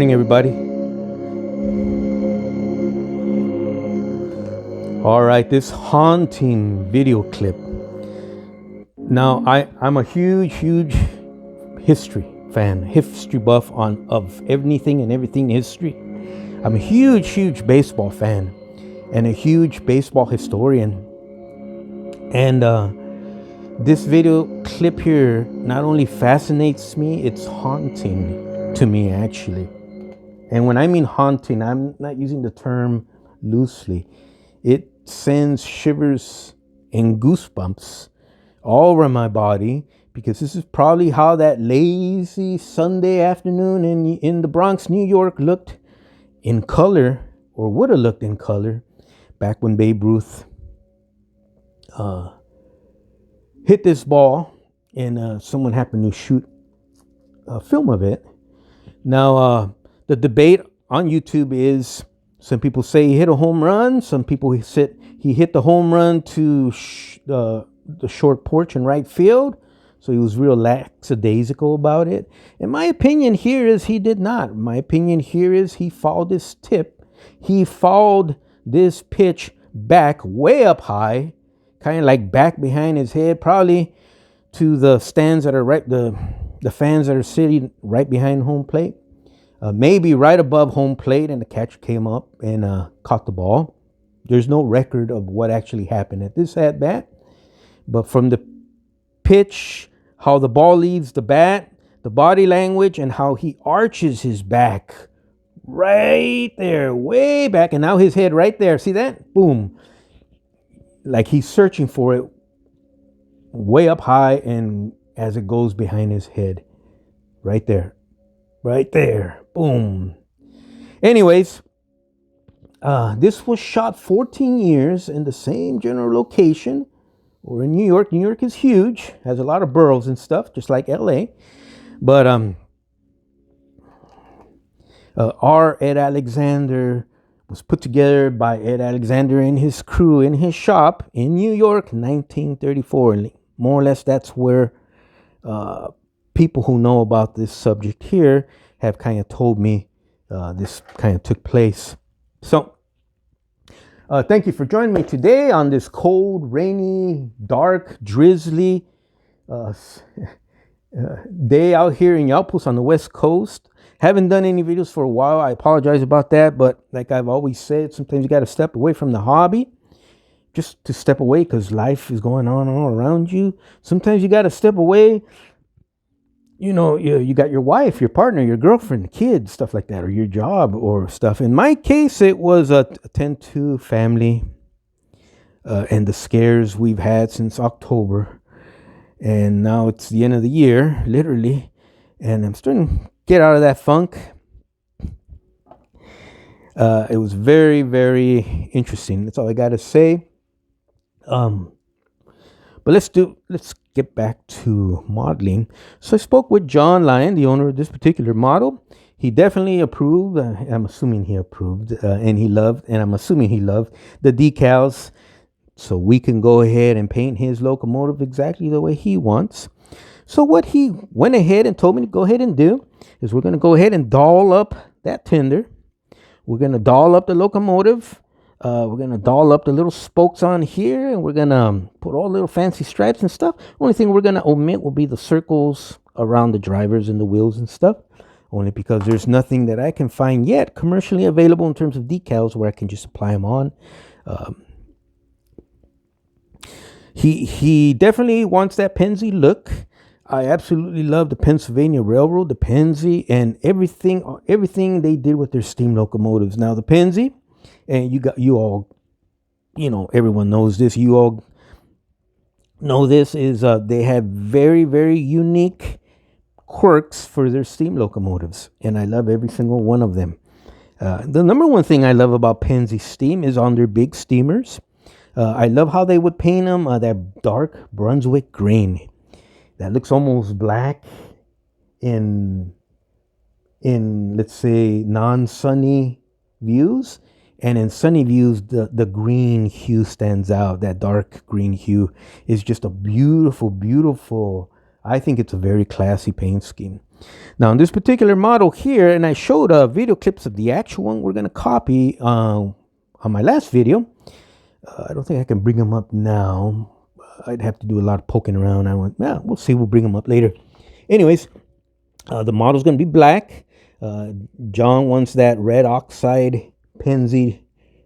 morning, everybody. All right, this haunting video clip. Now, I'm a huge history fan, history buff of anything and everything history. I'm a huge baseball fan and a huge baseball historian. And this video clip here not only fascinates me, it's haunting to me, actually. And when I mean haunting, I'm not using the term loosely. It sends shivers and goosebumps all over my body, because this is probably how that lazy Sunday afternoon in the Bronx, New York looked in color, or would have looked in color, back when Babe Ruth hit this ball and someone happened to shoot a film of it. Now, the debate on YouTube is, some people say he hit a home run. Some people say he hit the home run to the short porch in right field. So he was real lackadaisical about it. And my opinion here is he did not. My opinion here is he fouled this tip. He fouled this pitch back way up high, kind of like back behind his head, probably to the stands that are right, the fans that are sitting right behind home plate. Maybe right above home plate, and the catcher came up and caught the ball. There's no record of what actually happened at this at bat, but from the pitch, how the ball leaves the bat, the body language, and how he arches his back right there, way back, and now his head right there. See that? Boom. Like he's searching for it way up high, and as it goes behind his head, right there. Right there. Boom. Anyways, this was shot 14 years in the same general location, or in New York. New York is huge, has a lot of boroughs and stuff, just like LA. But our Ed Alexander was put together by Ed Alexander and his crew in his shop in New York, 1934. More or less, that's where people who know about this subject here have kind of told me this kind of took place. So thank you for joining me today on this cold, rainy, dark, drizzly day out here in Yaupus on the West Coast. Haven't done any videos for a while. I apologize about that, but like I've always said, sometimes you got to step away from the hobby, just to step away, because life is going on all around you. Sometimes you got to step away. You know, you got your wife, your partner, your girlfriend, kids, stuff like that, or your job or stuff. In my case, it was attend to family and the scares we've had since October. And now it's the end of the year, literally. And I'm starting to get out of that funk. It was very interesting. That's all I got to say. But let's get back to modeling. So I spoke with John Lyon, the owner of this particular model. He definitely approved. I'm assuming he approved, and he loved, and I'm assuming he loved the decals. So we can go ahead and paint his locomotive exactly the way he wants. So what he went ahead and told me to go ahead and do is we're going to go ahead and doll up that tender. We're going to doll up the locomotive. We're going to doll up the little spokes on here, and we're going to put all little fancy stripes and stuff. Only thing we're going to omit will be the circles around the drivers and the wheels and stuff, only because there's nothing that I can find yet commercially available in terms of decals where I can just apply them on. He definitely wants that Pennsy look. I absolutely love the Pennsylvania Railroad, the Pennsy, and everything they did with their steam locomotives. Now the Pennsy, and you all, everyone knows this. You all know this is they have very unique quirks for their steam locomotives, and I love every single one of them. The number one thing I love about Pennsy steam is on their big steamers. I love how they would paint them that dark Brunswick green that looks almost black in let's say non-sunny views. And in sunny views, the green hue stands out. That dark green hue is just a beautiful, I think it's a very classy paint scheme. Now, in this particular model here, and I showed video clips of the actual one we're going to copy on my last video. I don't think I can bring them up now. I'd have to do a lot of poking around. Yeah, we'll see. We'll bring them up later. Anyways, the model's going to be black. John wants that red oxide Pennsy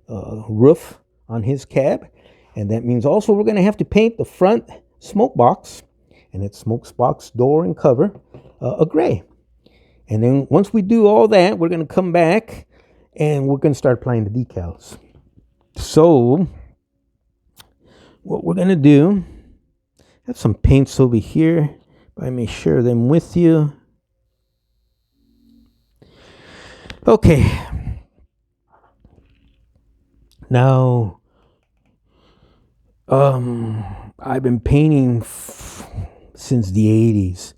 roof on his cab. And that means also we're going to have to paint the front smoke box and its smoke box door and cover a gray. And then once we do all that, we're going to come back and we're going to start applying the decals. So what we're going to do, I have some paints over here. I may share them with you. Okay. Now, I've been painting since the 80s.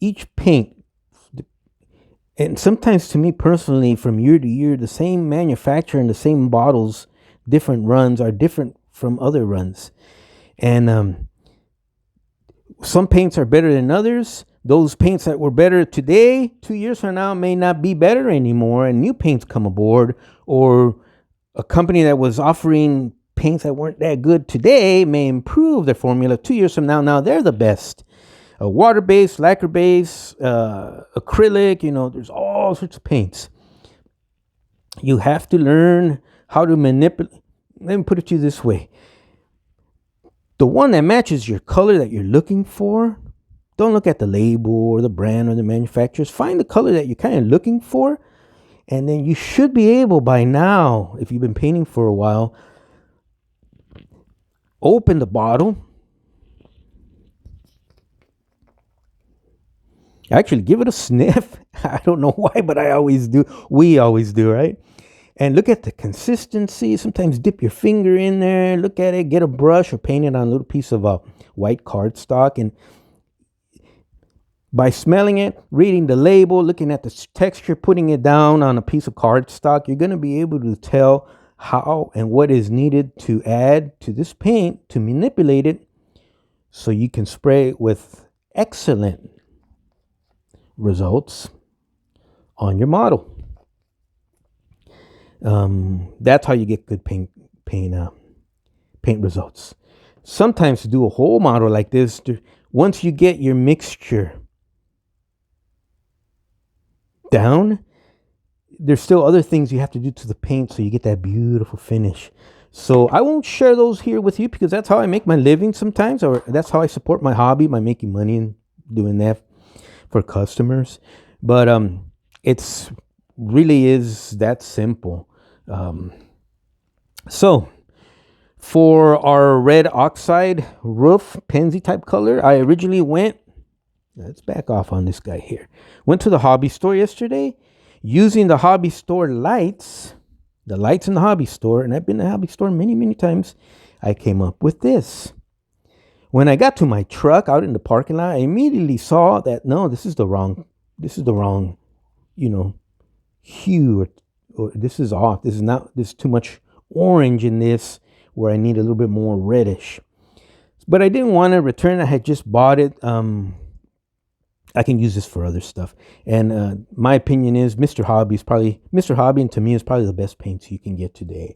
Each paint, and sometimes to me personally, from year to year, the same manufacturer and the same bottles, different runs are different from other runs. And some paints are better than others. Those paints that were better today, 2 years from now, may not be better anymore, and new paints come aboard, or a company that was offering paints that weren't that good today may improve their formula 2 years from now. Now they're the best. Water-based, lacquer-based, acrylic, there's all sorts of paints. You have to learn how to manipulate. Let me put it to you this way. The one that matches your color that you're looking for, don't look at the label or the brand or the manufacturers. Find the color that you're kind of looking for. And then you should be able by now, if you've been painting for a while, open the bottle. Actually, give it a sniff. I don't know why, but I always do. We always do, right? And look at the consistency. Sometimes dip your finger in there. Look at it. Get a brush or paint it on a little piece of white cardstock. And by smelling it, reading the label, looking at the texture, putting it down on a piece of cardstock, you're going to be able to tell how and what is needed to add to this paint to manipulate it so you can spray it with excellent results on your model. That's how you get good paint results. Sometimes to do a whole model like this, once you get your mixture down, there's still other things you have to do to the paint so you get that beautiful finish. So I won't share those here with you because that's how I make my living sometimes, or that's how I support my hobby by making money and doing that for customers. But it's really is that simple. So for our red oxide roof Pennsy type color, I originally let's back off on this guy here. Went to the hobby store yesterday using the hobby store lights, the lights in the hobby store. And I've been to the hobby store many, many times. I came up with this. When I got to my truck out in the parking lot, I immediately saw that, no, this is the wrong, hue, or this is off. This is too much orange in this where I need a little bit more reddish. But I didn't want to return. I had just bought it. I can use this for other stuff. And my opinion is Mr. Hobby, and to me is probably the best paints you can get today.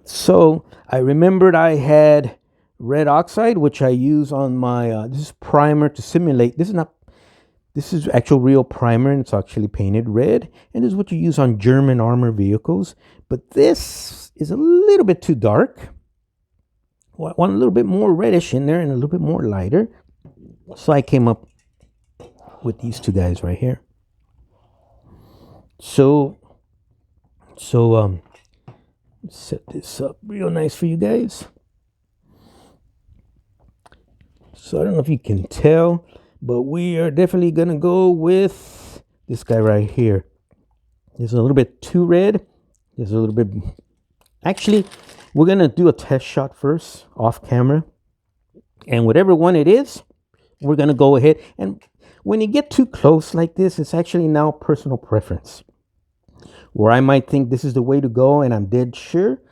So I remembered I had red oxide, which I use on my, this is primer to simulate. This is actual real primer, and it's actually painted red. And this is what you use on German armor vehicles. But this is a little bit too dark. I want a little bit more reddish in there and a little bit more lighter. So I came up with these two guys right here. So set this up real nice for you guys. So I don't know if you can tell, but we are definitely going to go with this guy right here. There's a little bit too red. There's a little bit... Actually, we're going to do a test shot first off camera. And whatever one it is, we're going to go ahead. And when you get too close like this, it's actually now personal preference. Where I might think this is the way to go and I'm dead sure.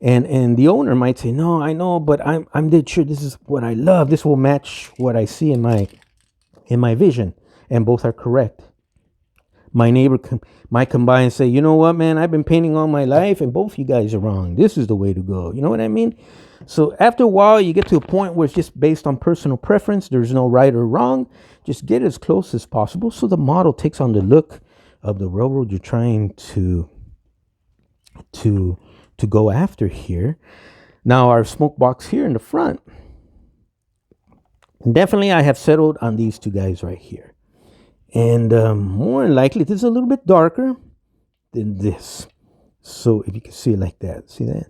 And the owner might say, no, I know, but I'm dead sure this is what I love. This will match what I see in my vision. And both are correct. My neighbor might come by and say, you know what, man, I've been painting all my life and both you guys are wrong. This is the way to go. You know what I mean? So after a while, you get to a point where it's just based on personal preference. There's no right or wrong. Just get as close as possible so the model takes on the look of the railroad you're trying to go after here. Now our smoke box here in the front, definitely I have settled on these two guys right here. And more than likely, this is a little bit darker than this. So if you can see it like that, see that?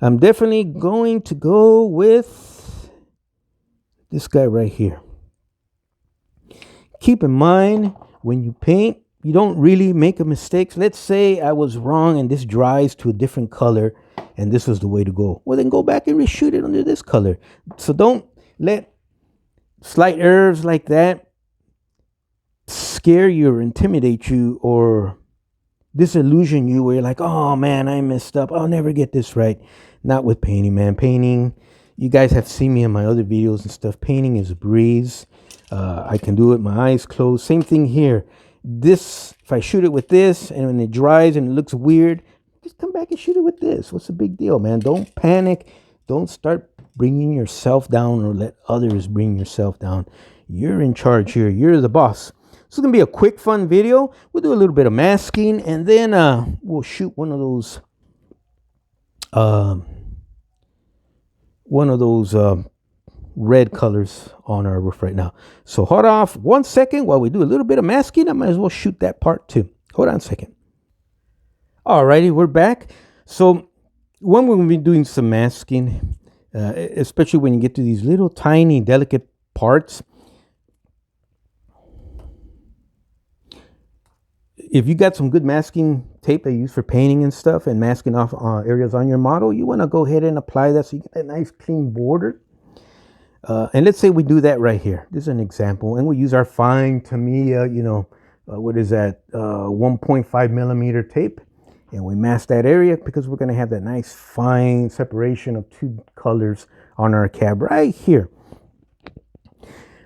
I'm definitely going to go with this guy right here. Keep in mind, when you paint, you don't really make a mistake. Let's say I was wrong and this dries to a different color and this was the way to go. Well, then go back and reshoot it under this color. So don't let slight errors like that scare you or intimidate you or disillusion you where you're like, oh man, I messed up. I'll never get this right. Not with painting, man. Painting, you guys have seen me in my other videos and stuff. Painting is a breeze. I can do it with my eyes closed. Same thing here. This, if I shoot it with this and when it dries and it looks weird, just come back and shoot it with this. What's the big deal, man? Don't panic. Don't start bringing yourself down or let others bring yourself down. You're in charge here. You're the boss. This is going to be a quick, fun video. We'll do a little bit of masking and then we'll shoot one of those red colors on our roof right now. So hold off 1 second while we do a little bit of masking. I might as well shoot that part too. Hold on a second. Alrighty, we're back. So when we're going to be doing some masking, especially when you get to these little tiny delicate parts, if you got some good masking tape that you use for painting and stuff and masking off areas on your model, you want to go ahead and apply that so you get that nice clean border. And let's say we do that right here. This is an example. And we use our fine Tamiya, what is that, 1.5 millimeter tape. And we mask that area because we're going to have that nice fine separation of two colors on our cab right here.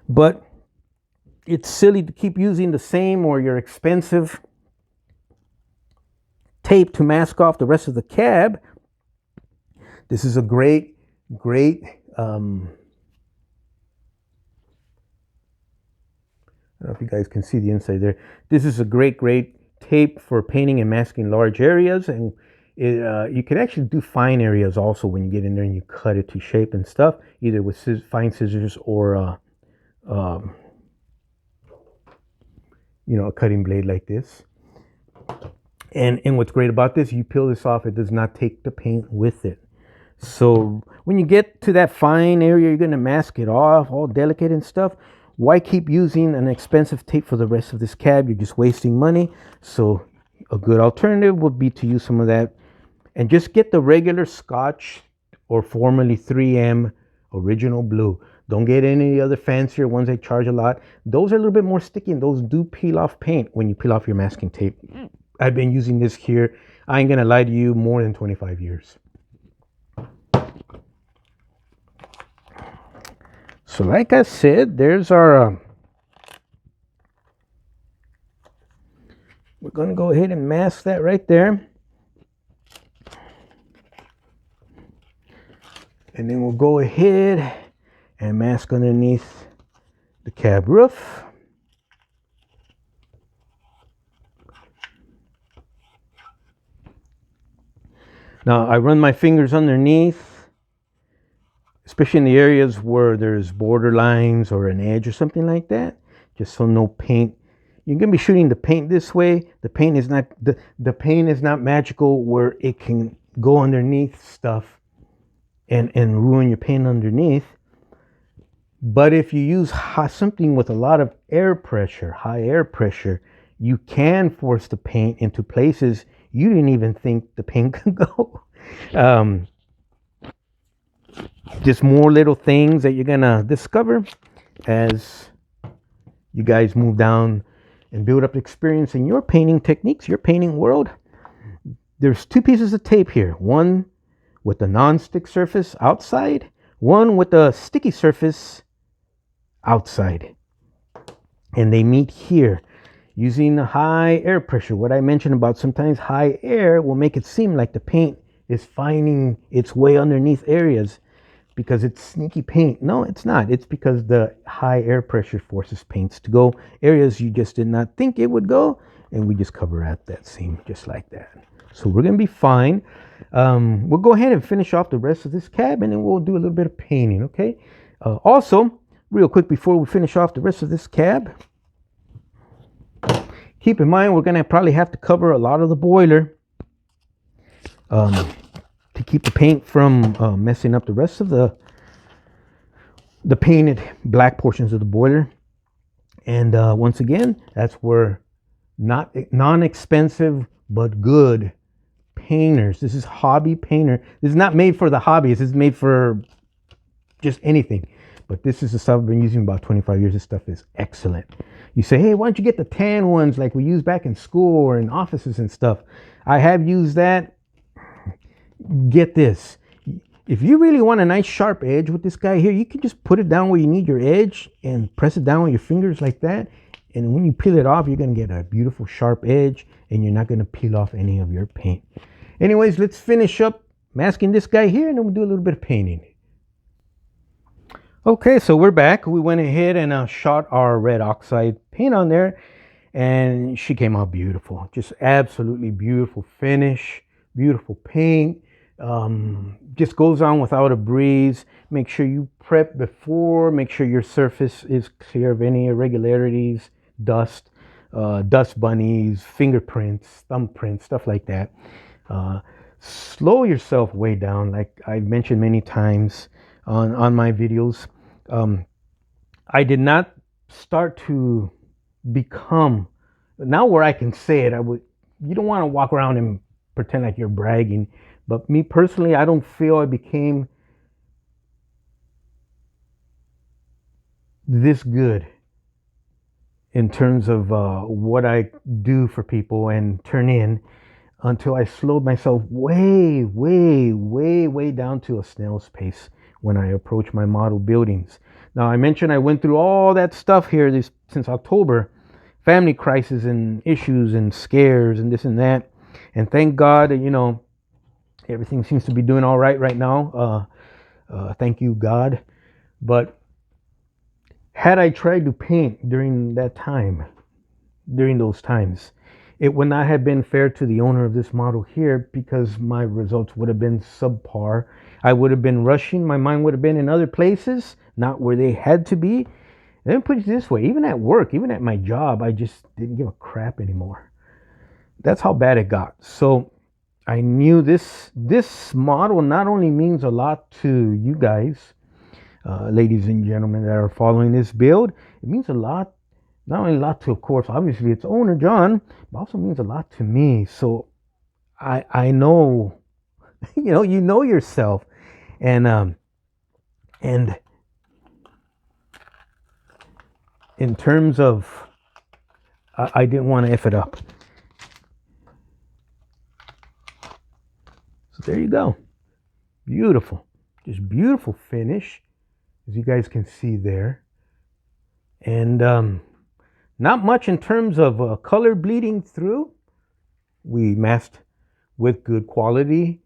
But it's silly to keep using the same or your expensive tape to mask off the rest of the cab. This is a great I don't know if you guys can see the inside there. This is a great tape for painting and masking large areas, and you can actually do fine areas also when you get in there and you cut it to shape and stuff, either with fine scissors or a cutting blade like this. And what's great about this, you peel this off, it does not take the paint with it. So when you get to that fine area, you're going to mask it off, all delicate and stuff. Why keep using an expensive tape for the rest of this cab? You're just wasting money. So a good alternative would be to use some of that and just get the regular Scotch or formerly 3M original blue. Don't get any other fancier ones that charge a lot. Those are a little bit more sticky and those do peel off paint when you peel off your masking tape. I've been using this here, I ain't gonna lie to you, more than 25 years. So like I said, there's our, we're gonna go ahead and mask that right there. And then we'll go ahead and mask underneath the cab roof. Now I run my fingers underneath, especially in the areas where there's border lines or an edge or something like that, just so no paint. You're gonna be shooting the paint this way. The paint is not the paint is not magical where it can go underneath stuff and ruin your paint underneath. But if you use something with a lot of air pressure, high air pressure, you can force the paint into places you didn't even think the paint could go. Just more little things that you're gonna discover as you guys move down and build up experience in your painting techniques, your painting world. There's two pieces of tape here. One with the non-stick surface outside, one with the sticky surface outside. And they meet here using high air pressure. What I mentioned about sometimes high air will make it seem like the paint is finding its way underneath areas because it's sneaky paint. No, it's not. It's because the high air pressure forces paints to go areas you just did not think it would go, and we just cover at that seam just like that. So we're gonna be fine. We'll go ahead and finish off the rest of this cab, and then we'll do a little bit of painting, okay? Also, real quick before we finish off the rest of this cab, keep in mind we're gonna probably have to cover a lot of the boiler to keep the paint from messing up the rest of the painted black portions of the boiler. And once again, that's where non-expensive but good painters. This is hobby painter. This is not made for the hobbyist. This is made for just anything. But this is the stuff I've been using about 25 years. This stuff is excellent. You say, hey, why don't you get the tan ones like we use back in school or in offices and stuff? I have used that. Get this. If you really want a nice sharp edge with this guy here, you can just put it down where you need your edge and press it down with your fingers like that. And when you peel it off, you're going to get a beautiful sharp edge, and you're not going to peel off any of your paint. Anyways, let's finish up masking this guy here, and then we'll do a little bit of painting. Okay, so we're back. We went ahead and shot our red oxide paint on there, and she came out beautiful. Just absolutely beautiful finish, beautiful paint. Just goes on without a breeze. Make sure you prep before. Make sure your surface is clear of any irregularities, dust, dust bunnies, fingerprints, thumbprints, stuff like that. Slow yourself way down, like I've mentioned many times on my videos. I did not start to become, now where I can say it, you don't want to walk around and pretend like you're bragging, but me personally, I don't feel I became this good in terms of what I do for people and turn in until I slowed myself way down to a snail's pace when I approach my model buildings. Now, I mentioned I went through all that stuff here since October, family crisis and issues and scares and this and that. And thank God, you know, everything seems to be doing all right now. Thank you, God. But had I tried to paint during that time, during those times, it would not have been fair to the owner of this model here, because my results would have been subpar. I would have been rushing. My mind would have been in other places, not where they had to be. Let me put it this way, even at work, even at my job, I just didn't give a crap anymore. That's how bad it got. So I knew this model not only means a lot to you guys, ladies and gentlemen that are following this build, it means a lot, not only a lot to, of course, obviously its owner, John, but also means a lot to me. So I know, you know yourself. And in terms of, I didn't want to F it up. So there you go. Beautiful. Just beautiful finish, as you guys can see there. And not much in terms of color bleeding through. We masked with good quality.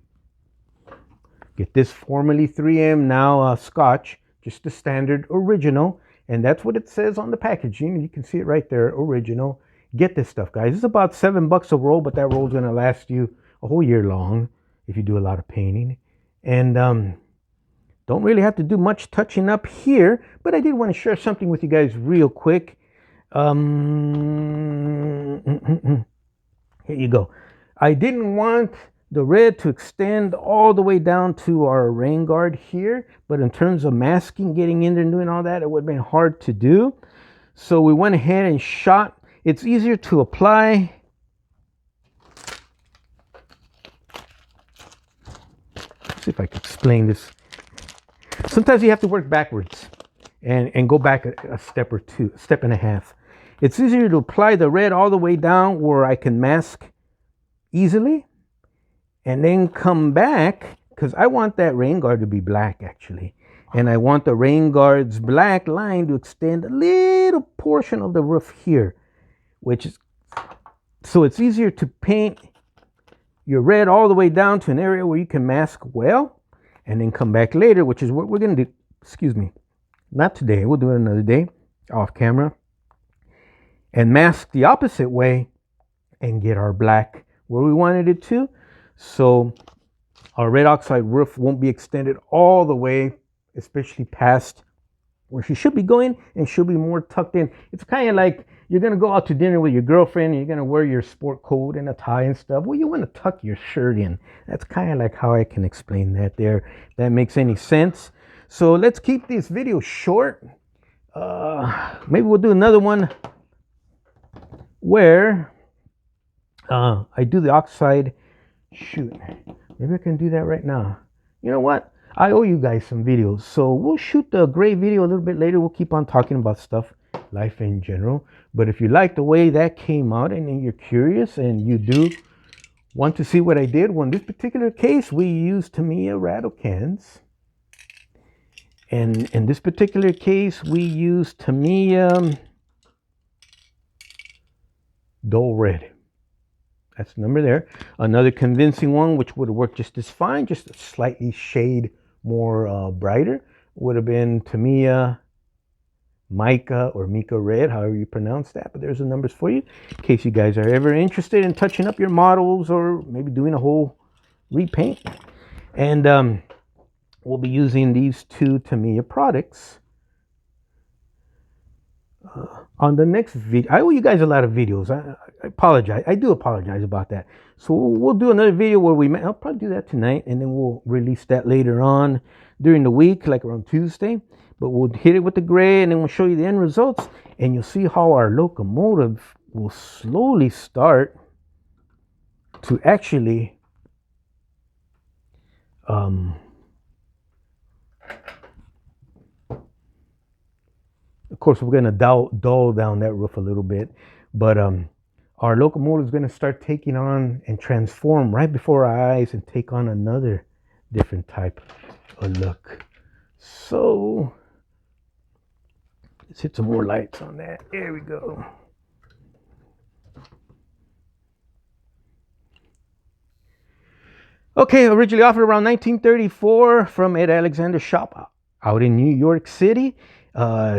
Get this formerly 3M, now Scotch, just the standard original. And that's what it says on the packaging. You can see it right there, original. Get this stuff, guys. It's about $7 a roll, but that roll's gonna last you a whole year long if you do a lot of painting. And don't really have to do much touching up here, but I did want to share something with you guys real quick. Here you go. I didn't want the red to extend all the way down to our rain guard here, but in terms of masking, getting in there and doing all that, it would have been hard to do. So we went ahead and shot. It's easier to apply. Let's see if I can explain this. Sometimes you have to work backwards and go back a step or two, a step and a half. It's easier to apply the red all the way down where I can mask easily, and then come back because I want that rain guard to be black actually. And I want the rain guard's black line to extend a little portion of the roof here, which is, so it's easier to paint your red all the way down to an area where you can mask well, and then come back later, which is what we're going to do. Excuse me. Not today. We'll do it another day off camera. And mask the opposite way and get our black where we wanted it to. So our red oxide roof won't be extended all the way, especially past where she should be going, and she'll be more tucked in. It's kind of like you're going to go out to dinner with your girlfriend and you're going to wear your sport coat and a tie and stuff. Well, you want to tuck your shirt in. That's kind of like how I can explain that there. If that makes any sense. So let's keep this video short. Maybe we'll do another one where I do the oxide. Shoot, maybe I can do that right now. You know what? I owe you guys some videos, so we'll shoot the gray video a little bit later. We'll keep on talking about stuff, life in general. But if you like the way that came out and you're curious and you do want to see what I did, well, in this particular case, we used Tamiya rattle cans. And in this particular case, we used Tamiya Dull Red. That's the number there. Another convincing one, which would have worked just as fine, just a slightly shade more brighter, would have been Tamiya Mica or Mica Red, however you pronounce that. But there's the numbers for you in case you guys are ever interested in touching up your models or maybe doing a whole repaint. And we'll be using these two Tamiya products on the next video. I owe you guys a lot of videos. I apologize. I do apologize about that. So we'll do another video where I'll probably do that tonight, and then we'll release that later on during the week, like around Tuesday. But we'll hit it with the gray, and then we'll show you the end results, and you'll see how our locomotive will slowly start to actually of course, we're going to dull down that roof a little bit, but our locomotive is going to start taking on and transform right before our eyes and take on another different type of look. So let's hit some more lights on that. There we go. Okay, originally offered around 1934 from Ed Alexander's shop out in New York City.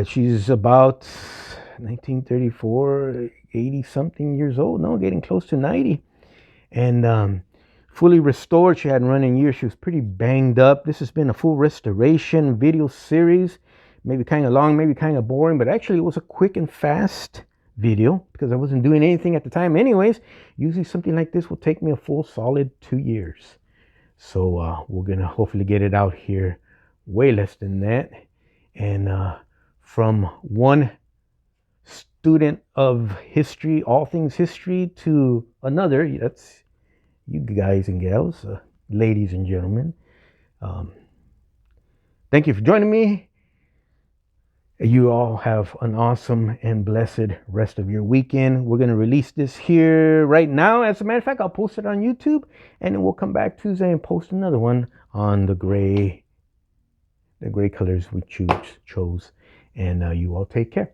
She's about 1934, 80 something years old. No, getting close to 90. And fully restored. She hadn't run in years. She was pretty banged up. This has been a full restoration video series. Maybe kind of long, maybe kind of boring, but actually it was a quick and fast video because I wasn't doing anything at the time anyways. Usually something like this will take me a full solid 2 years. So we're going to hopefully get it out here way less than that. And from one student of history, all things history, to another, that's you guys and gals, ladies and gentlemen. Thank you for joining me. You all have an awesome and blessed rest of your weekend. We're going to release this here right now. As a matter of fact, I'll post it on YouTube, and then we'll come back Tuesday and post another one on the gray colors we chose. And you all take care.